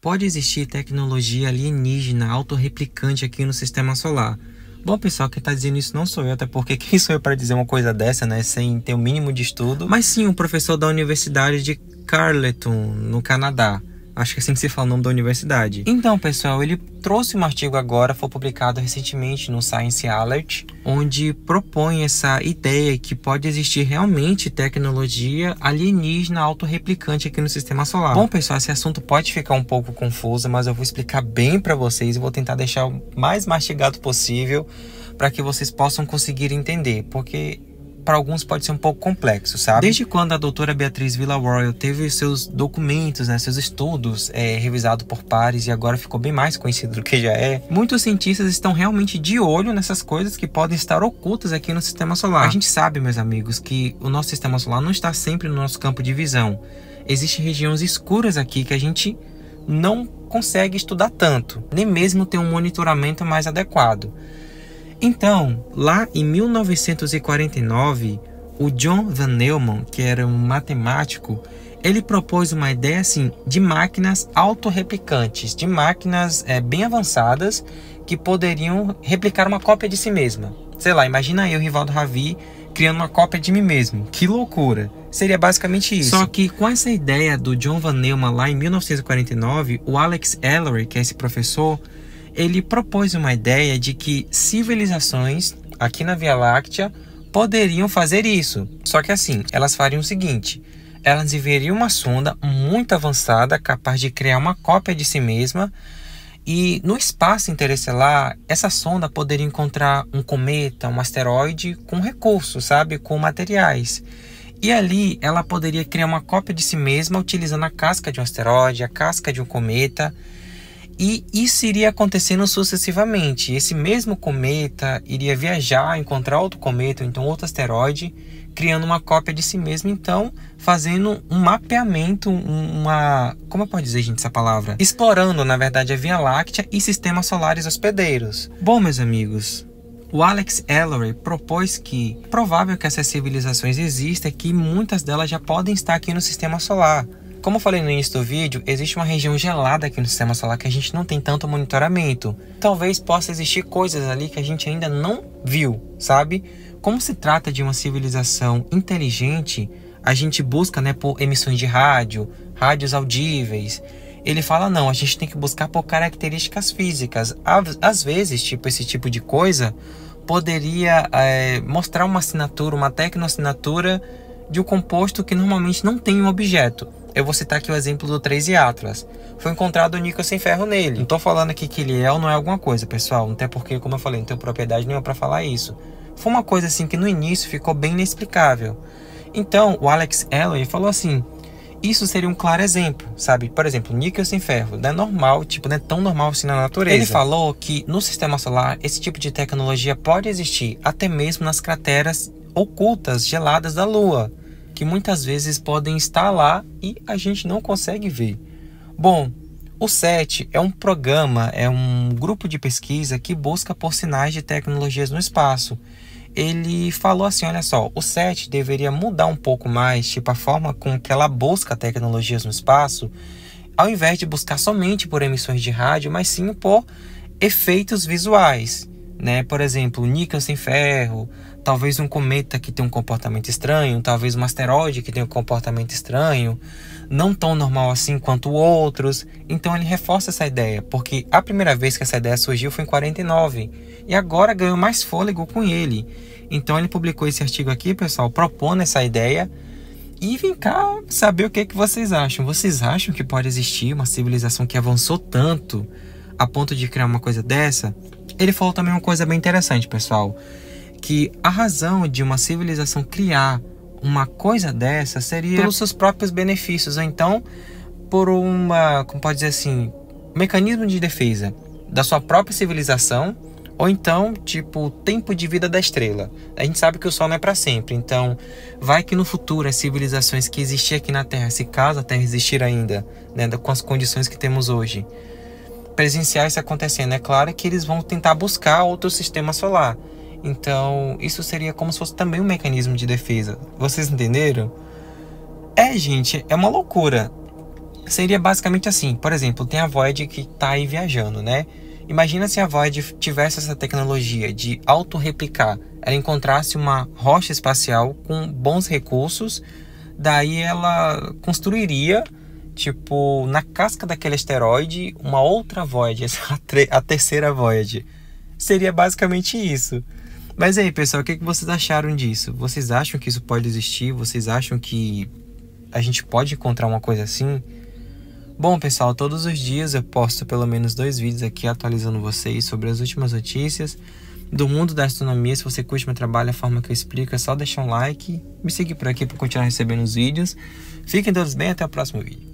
pode existir tecnologia alienígena autorreplicante aqui no sistema solar. Bom, pessoal, quem está dizendo isso não sou eu, até porque quem sou eu para dizer uma coisa dessa, né, sem ter o mínimo de estudo. Mas sim, um professor da Universidade de Carleton, no Canadá. Acho que é assim que se fala o nome da universidade. Então, pessoal, ele trouxe um artigo agora, foi publicado recentemente no Science Alert, onde propõe essa ideia que pode existir realmente tecnologia alienígena autorreplicante aqui no sistema solar. Bom, pessoal, esse assunto pode ficar um pouco confuso, mas eu vou explicar bem para vocês e vou tentar deixar o mais mastigado possível para que vocês possam conseguir entender, porque para alguns pode ser um pouco complexo, sabe? Desde quando a doutora Beatriz Villarroel teve seus documentos, né, seus estudos revisados por pares e agora ficou bem mais conhecido do que já é, muitos cientistas estão realmente de olho nessas coisas que podem estar ocultas aqui no sistema solar. A gente sabe, meus amigos, que o nosso sistema solar não está sempre no nosso campo de visão. Existem regiões escuras aqui que a gente não consegue estudar tanto, nem mesmo ter um monitoramento mais adequado. Então, lá em 1949, o John Van Neumann, que era um matemático, ele propôs uma ideia assim de máquinas autorreplicantes, de máquinas bem avançadas que poderiam replicar uma cópia de si mesma. Sei lá, imagina eu, Rivaldo Ravi, criando uma cópia de mim mesmo. Que loucura! Seria basicamente isso. Só que com essa ideia do John Van Neumann lá em 1949, o Alex Ellery, que é esse professor, ele propôs uma ideia de que civilizações aqui na Via Láctea poderiam fazer isso. Só que assim, elas fariam o seguinte: elas enviariam uma sonda muito avançada, capaz de criar uma cópia de si mesma, e no espaço interestelar, essa sonda poderia encontrar um cometa, um asteroide com recursos, sabe? Com materiais. E ali ela poderia criar uma cópia de si mesma utilizando a casca de um asteroide, a casca de um cometa. E isso iria acontecendo sucessivamente. Esse mesmo cometa iria viajar, encontrar outro cometa, ou então outro asteroide, criando uma cópia de si mesmo, então fazendo um mapeamento, como eu posso dizer, gente, essa palavra? Explorando, na verdade, a Via Láctea e sistemas solares hospedeiros. Bom, meus amigos, o Alex Ellery propôs que é provável que essas civilizações existam e que muitas delas já podem estar aqui no sistema solar. Como eu falei no início do vídeo, existe uma região gelada aqui no sistema solar que a gente não tem tanto monitoramento. Talvez possa existir coisas ali que a gente ainda não viu, sabe? Como se trata de uma civilização inteligente, a gente busca, né, por emissões de rádio, rádios audíveis. Ele fala, não, a gente tem que buscar por características físicas. Às vezes, esse tipo de coisa poderia mostrar uma assinatura, uma tecnoassinatura de um composto que normalmente não tem um objeto. Eu vou citar aqui o exemplo do Trace Atlas. Foi encontrado o níquel sem ferro nele. Não estou falando aqui que ele é ou não é alguma coisa, pessoal. Até porque, como eu falei, não tenho propriedade nenhuma para falar isso. Foi uma coisa assim que no início ficou bem inexplicável. Então, o Alex Ellery falou assim: isso seria um claro exemplo, sabe? Por exemplo, níquel sem ferro. Não é normal, não é tão normal assim na natureza. Ele falou que no sistema solar, esse tipo de tecnologia pode existir até mesmo nas crateras ocultas, geladas da Lua, que muitas vezes podem estar lá e a gente não consegue ver. Bom, o SET é um programa, é um grupo de pesquisa que busca por sinais de tecnologias no espaço. Ele falou assim, olha só, o SET deveria mudar um pouco mais, a forma com que ela busca tecnologias no espaço, ao invés de buscar somente por emissões de rádio, mas sim por efeitos visuais, né? Por exemplo, níquel sem ferro, talvez um cometa que tem um comportamento estranho, talvez um asteroide que tem um comportamento estranho, não tão normal assim quanto outros. Então ele reforça essa ideia, porque a primeira vez que essa ideia surgiu foi em 49, e agora ganhou mais fôlego com ele. Então ele publicou esse artigo aqui, pessoal, propondo essa ideia. E vem cá saber o que vocês acham. Vocês acham que pode existir uma civilização que avançou tanto a ponto de criar uma coisa dessa? Ele falou também uma coisa bem interessante, pessoal, que a razão de uma civilização criar uma coisa dessa seria pelos seus próprios benefícios, ou então por como pode dizer assim, um mecanismo de defesa da sua própria civilização, ou então, o tempo de vida da estrela. A gente sabe que o Sol não é para sempre, então vai que no futuro as civilizações que existiam aqui na Terra, se caso a Terra existir ainda, né, com as condições que temos hoje, presenciar isso acontecendo, é claro que eles vão tentar buscar outro sistema solar. Então, isso seria como se fosse também um mecanismo de defesa. Vocês entenderam? Gente, é uma loucura. Seria basicamente assim, por exemplo, tem a Voyager que está aí viajando, né? Imagina se a Voyager tivesse essa tecnologia de autorreplicar, ela encontrasse uma rocha espacial com bons recursos, daí ela construiria, tipo, na casca daquele asteroide, uma outra Voyager, a terceira Voyager. Seria basicamente isso. Mas aí, pessoal, o que vocês acharam disso? Vocês acham que isso pode existir? Vocês acham que a gente pode encontrar uma coisa assim? Bom, pessoal, todos os dias eu posto pelo menos 2 vídeos aqui atualizando vocês sobre as últimas notícias do mundo da astronomia. Se você curte meu trabalho, a forma que eu explico, é só deixar um like, me seguir por aqui para continuar recebendo os vídeos. Fiquem todos bem, até o próximo vídeo.